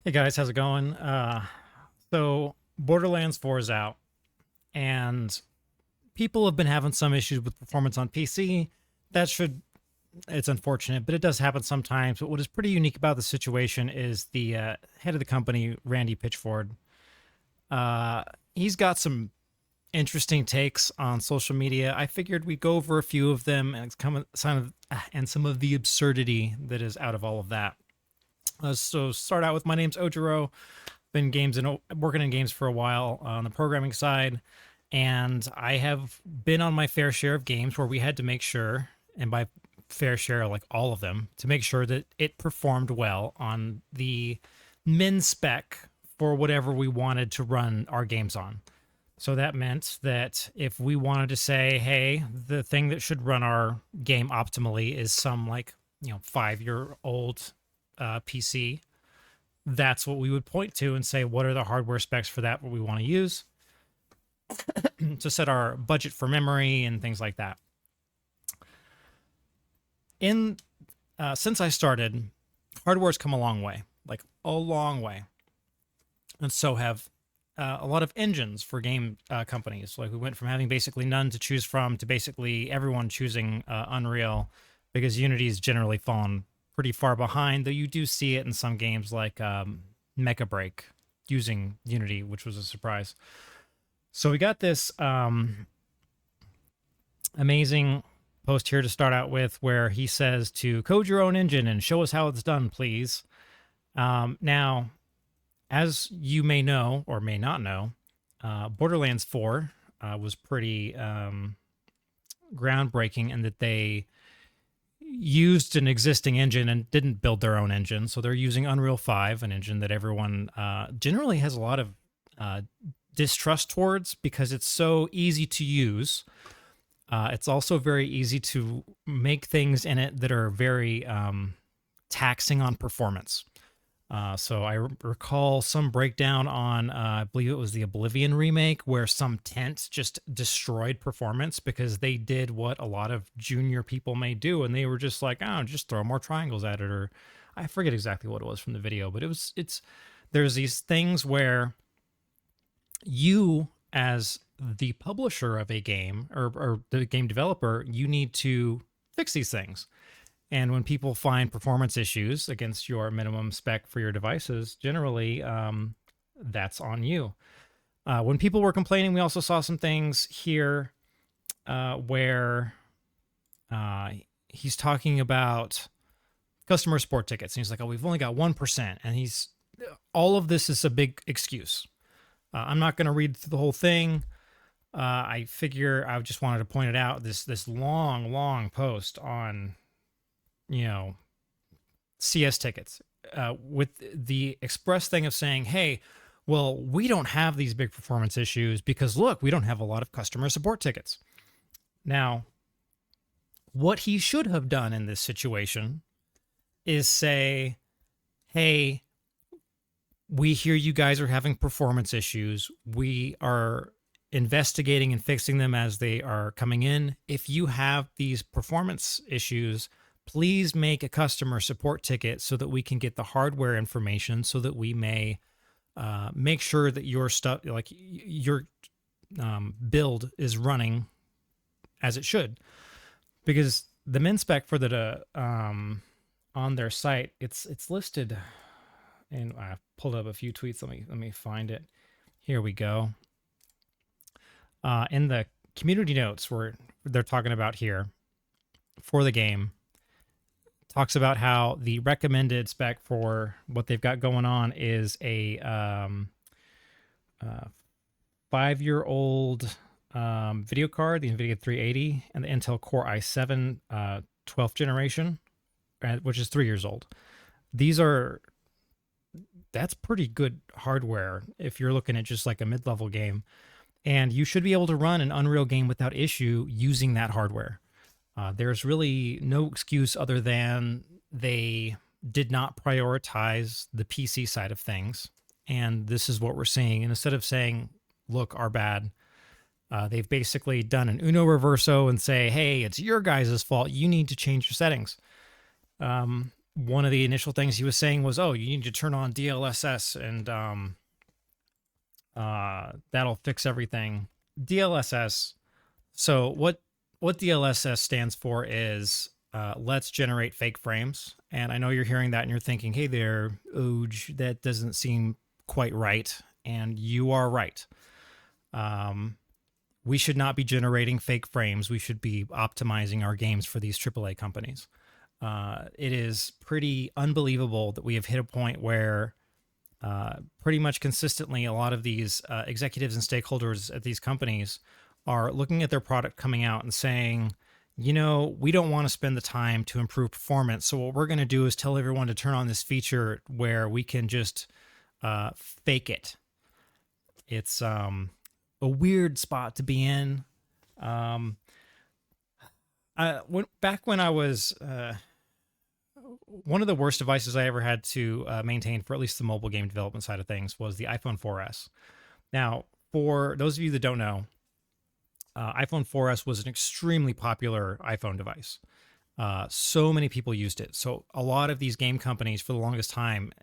Hey guys, how's it going? So Borderlands 4 is out, and people have been having some issues with performance on PC. That should, it's unfortunate, but it does happen sometimes. But what is pretty unique about the situation is the head of the company, Randy Pitchford. Uh, he's got some interesting takes on social media. I figured we'd go over a few of them and some of the absurdity that is out of all of that. So start out with my name's Ojiro. Been games and working in games for a while on the programming side, and I have been on my fair share of games where we had to make sure, and by fair share, like all of them, to make sure that it performed well on the min spec for whatever we wanted to run our games on. So that meant that if we wanted to say, hey, the thing that should run our game optimally is some 5-year old PC, that's what we would point to and say, what are the hardware specs for that, what we want to use to set our budget for memory and things like that. In Since I started, hardware's come a long way, like a long way. And so have a lot of engines for game companies. Like we went from having basically none to choose from to basically everyone choosing Unreal, because Unity's generally fallen pretty far behind, though you do see it in some games like Mecha Break using Unity, which was a surprise. So we got this amazing post here to start out with where he says to code your own engine and show us how it's done, please. Now, as you may know or may not know, Borderlands 4 was pretty groundbreaking in that they used an existing engine and didn't build their own engine. So they're using Unreal 5, an engine that everyone generally has a lot of distrust towards because it's so easy to use. It's also very easy to make things in it that are very taxing on performance. So I recall some breakdown on, I believe it was the Oblivion remake, where some tent just destroyed performance because they did what a lot of junior people may do, and they were just like, "Oh, just throw more triangles at it," or I forget exactly what it was from the video, but there's these things where you, as the publisher of a game or the game developer, you need to fix these things. And when people find performance issues against your minimum spec for your devices, generally that's on you. When people were complaining, we also saw some things here where he's talking about customer support tickets. And he's like, oh, we've only got 1%. And all of this is a big excuse. I'm not going to read through the whole thing. I figure I just wanted to point it out. This long post on CS tickets with the express thing of saying, hey, well, we don't have these big performance issues because look, we don't have a lot of customer support tickets. Now, what he should have done in this situation is say, hey, we hear you guys are having performance issues. We are investigating and fixing them as they are coming in. If you have these performance issues, please make a customer support ticket so that we can get the hardware information so that we may make sure that your stuff, like your build, is running as it should. Because the min spec for the on their site, it's listed, and I pulled up a few tweets. Let me find it. Here we go. In the community notes where they're talking about here for the game, talks about how the recommended spec for what they've got going on is a 5-year-old video card, the NVIDIA 380, and the Intel Core i7 12th generation, which is 3 years old. That's pretty good hardware if you're looking at just like a mid-level game. And you should be able to run an Unreal game without issue using that hardware. There's really no excuse other than they did not prioritize the PC side of things. And this is what we're seeing. And instead of saying, look, our bad, they've basically done an Uno reverso and say, hey, it's your guys' fault. You need to change your settings. one of the initial things he was saying was, "Oh, you need to turn on DLSS, and that'll fix everything." DLSS. So what DLSS stands for is let's generate fake frames. And I know you're hearing that and you're thinking, "Hey there, Ooge, that doesn't seem quite right." And you are right. Um, we should not be generating fake frames. We should be optimizing our games for these AAA companies. It is pretty unbelievable that we have hit a point where pretty much consistently a lot of these executives and stakeholders at these companies are looking at their product coming out and saying, we don't want to spend the time to improve performance. So what we're going to do is tell everyone to turn on this feature where we can just fake it. It's a weird spot to be in. Back when I was one of the worst devices I ever had to maintain for at least the mobile game development side of things was the iPhone 4S. Now, for those of you that don't know, iPhone 4S was an extremely popular iPhone device. So many people used it. So a lot of these game companies for the longest time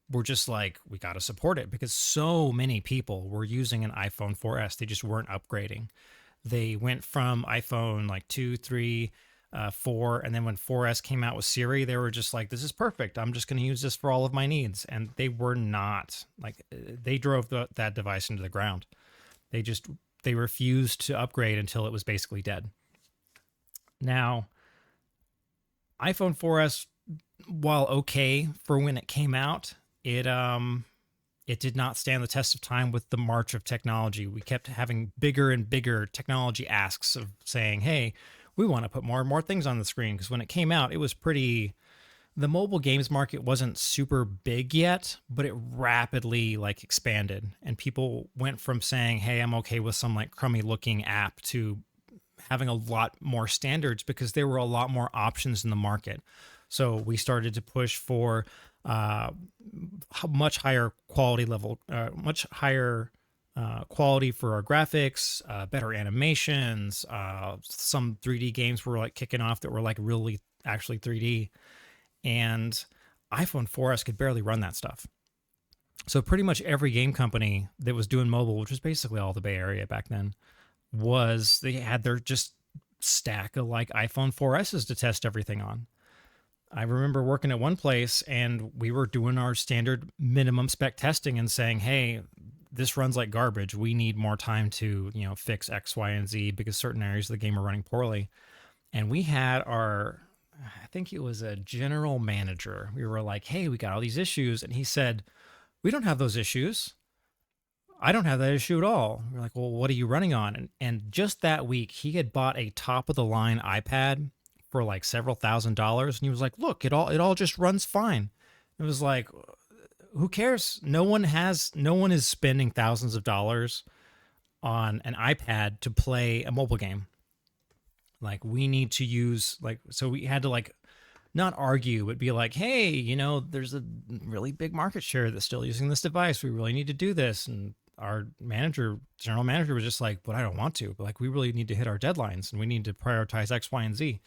were just like, we got to support it because so many people were using an iPhone 4S. They just weren't upgrading. They went from iPhone like 2, 3, 4, and then when 4S came out with Siri, they were just like, this is perfect. I'm just going to use this for all of my needs. And they were not. Like, they drove that device into the ground. They refused to upgrade until it was basically dead. Now, iPhone 4S, while okay for when it came out, it did not stand the test of time with the march of technology. We kept having bigger and bigger technology asks of saying, hey, we want to put more and more things on the screen. Because when it came out, it was the mobile games market wasn't super big yet, but it rapidly expanded. And people went from saying, hey, I'm okay with some crummy looking app to having a lot more standards because there were a lot more options in the market. So we started to push for much higher quality level, much higher quality for our graphics, better animations. Some 3D games were kicking off that were really actually 3D, and iPhone 4S could barely run that stuff. So pretty much every game company that was doing mobile, which was basically all the Bay Area back then, they had their just stack of iPhone 4Ss to test everything on. I remember working at one place and we were doing our standard minimum spec testing and saying, hey, this runs like garbage. We need more time to, fix X, Y, and Z because certain areas of the game are running poorly. And we had I think it was a general manager. We were like, hey, we got all these issues. And he said, we don't have those issues. I don't have that issue at all. We're like, well, what are you running on? And just that week, he had bought a top of the line iPad for several $1,000s, and he was like, look, it all just runs fine. It was like, who cares? No one is spending thousands of dollars on an iPad to play a mobile game. We need to use so we had to not argue, but be like, hey, there's a really big market share that's still using this device. We really need to do this. And our general manager was just like, but I don't want to. But we really need to hit our deadlines and we need to prioritize X, Y, and Z.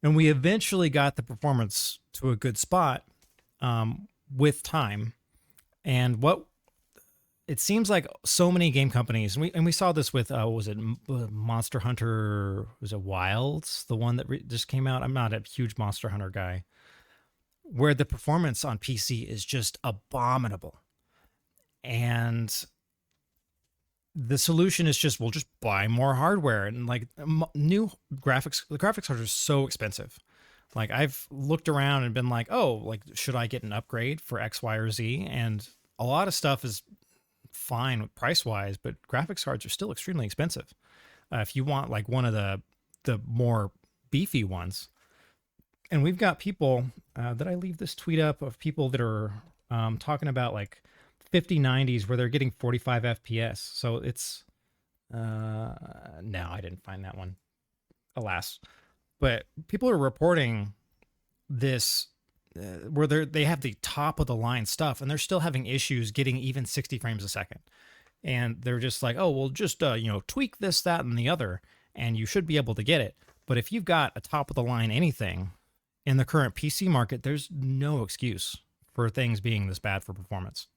And we eventually got the performance to a good spot with time. And what it seems like so many game companies, and we saw this with, was it Monster Hunter, was it Wilds, the one that just came out? I'm not a huge Monster Hunter guy, where the performance on PC is just abominable. And the solution is we'll just buy more hardware and new graphics. The graphics cards are so expensive. I've looked around and been should I get an upgrade for X, Y, or Z? And a lot of stuff is fine price wise, but graphics cards are still extremely expensive. If you want one of the more beefy ones. And we've got people that I leave this tweet up of people that are talking about 5090s where they're getting 45 FPS. So it's no, I didn't find that one, alas. But people are reporting this where they have the top of the line stuff and they're still having issues getting even 60 frames a second. And they're just like, oh, well, just tweak this, that, and the other, and you should be able to get it. But if you've got a top of the line anything, in the current PC market, there's no excuse for things being this bad for performance.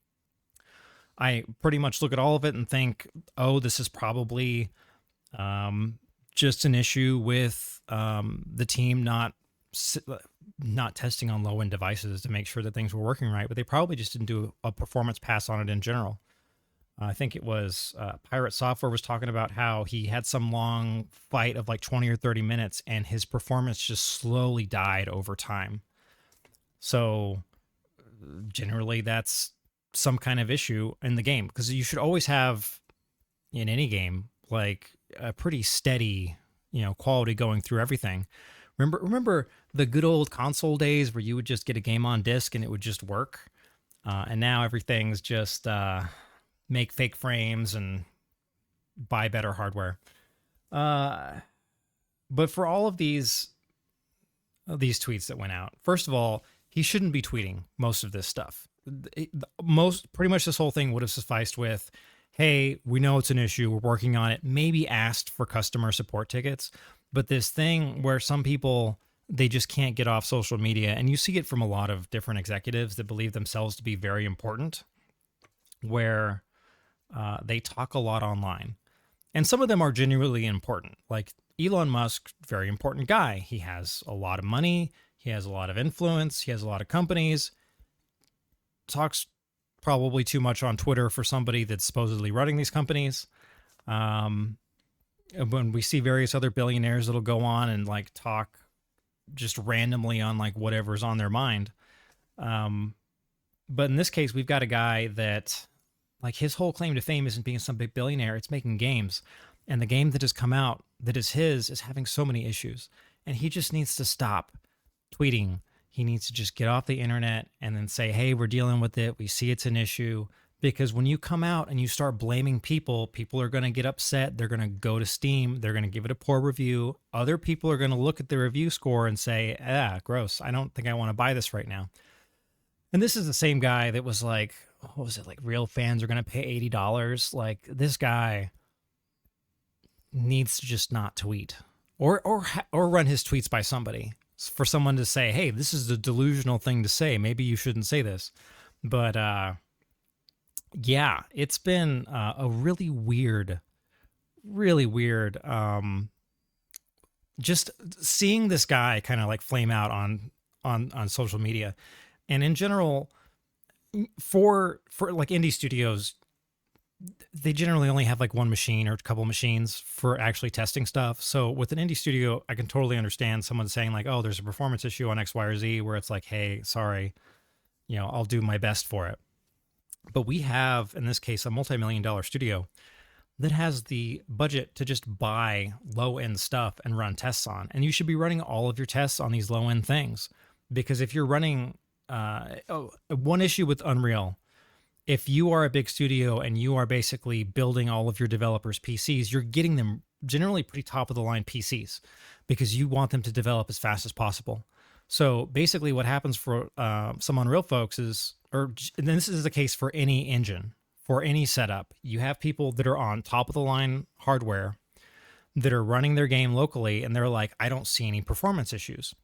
I pretty much look at all of it and think, oh, this is probably just an issue with the team not testing on low end devices to make sure that things were working right, but they probably just didn't do a performance pass on it in general. I think it was Pirate Software was talking about how he had some long fight of like 20 or 30 minutes and his performance just slowly died over time. So generally that's some kind of issue in the game, because you should always have in any game like a pretty steady, quality going through everything. Remember the good old console days where you would just get a game on disc and it would just work, and now everything's just make fake frames and buy better hardware. But for all of these tweets that went out, first of all, he shouldn't be tweeting most of this stuff. Pretty much this whole thing would have sufficed with, hey, we know it's an issue, we're working on it, maybe asked for customer support tickets. But this thing where some people, they just can't get off social media, and you see it from a lot of different executives that believe themselves to be very important, where they talk a lot online. And some of them are genuinely important. Like Elon Musk, very important guy. He has a lot of money. He has a lot of influence. He has a lot of companies. Talks probably too much on Twitter for somebody that's supposedly running these companies. When we see various other billionaires that'll go on and like talk just randomly on like whatever's on their mind. But in this case, we've got a guy that, like, his whole claim to fame isn't being some big billionaire, it's making games. And the game that has come out that is his is having so many issues. And he just needs to stop tweeting. He needs to just get off the internet and then say, hey, we're dealing with it. We see it's an issue. Because when you come out and you start blaming people, people are going to get upset. They're going to go to Steam. They're going to give it a poor review. Other people are going to look at the review score and say, gross. I don't think I want to buy this right now. And this is the same guy that was like, what was it? Like, real fans are going to pay $80. Like, this guy needs to just not tweet or run his tweets by somebody for someone to say, hey, this is a delusional thing to say. Maybe you shouldn't say this. But, yeah, it's been a really weird, just seeing this guy kind of like flame out on social media. And in general, for like indie studios, they generally only have like one machine or a couple machines for actually testing stuff. So with an indie studio, I can totally understand someone saying like, oh, there's a performance issue on X, Y, or Z, where it's like, hey, sorry, I'll do my best for it. But we have, in this case, a multi-million-dollar studio that has the budget to just buy low-end stuff and run tests on. And you should be running all of your tests on these low-end things. Because if you're running, one issue with Unreal, if you are a big studio and you are basically building all of your developers' PCs, you're getting them generally pretty top-of-the-line PCs because you want them to develop as fast as possible. So basically what happens for some Unreal folks is, and this is the case for any engine, for any setup, you have people that are on top of the line hardware that are running their game locally, and they're like, I don't see any performance issues.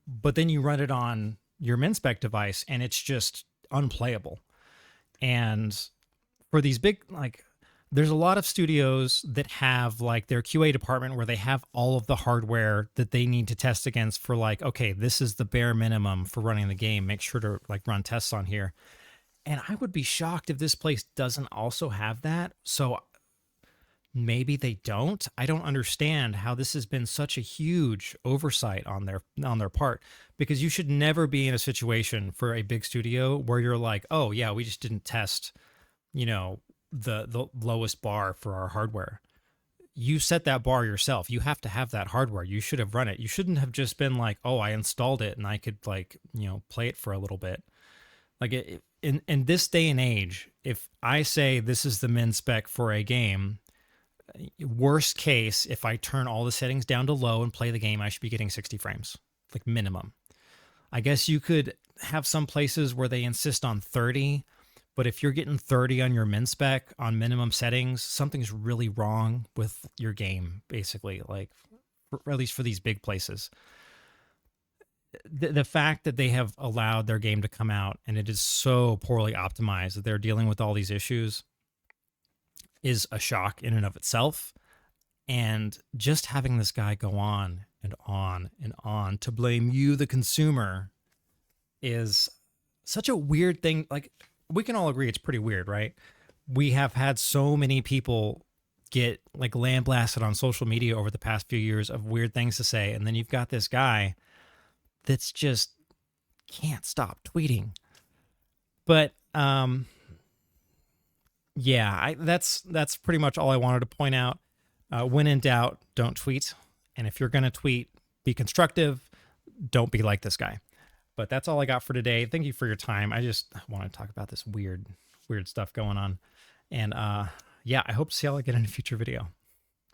But then you run it on your min-spec device and it's just unplayable. And for these big, like, there's a lot of studios that have like their QA department where they have all of the hardware that they need to test against for like, okay, this is the bare minimum for running the game. Make sure to like run tests on here. And I would be shocked if this place doesn't also have that. So maybe they don't. I don't understand how this has been such a huge oversight on their part, because you should never be in a situation for a big studio where you're like, oh yeah, we just didn't test, the lowest bar for our hardware. You set that bar yourself. You have to have that hardware. You should have run it. You shouldn't have just been like, oh, I installed it and I could like, play it for a little bit. Like in this day and age, if I say this is the min spec for a game, worst case, if I turn all the settings down to low and play the game, I should be getting 60 frames, like minimum. I guess you could have some places where they insist on 30, but if you're getting 30 on your min spec on minimum settings, something's really wrong with your game, basically, like, at least for these big places. the fact that they have allowed their game to come out and it is so poorly optimized that they're dealing with all these issues is a shock in and of itself. And just having this guy go on and on and on to blame you, the consumer, is such a weird thing. Like, we can all agree it's pretty weird, right? We have had so many people get like lambasted on social media over the past few years of weird things to say. And then you've got this guy that's just can't stop tweeting. But yeah, that's pretty much all I wanted to point out. When in doubt, don't tweet. And if you're going to tweet, be constructive. Don't be like this guy. But that's all I got for today. Thank you for your time. I just want to talk about this weird stuff going on. And yeah, I hope to see y'all again in a future video.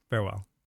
Farewell.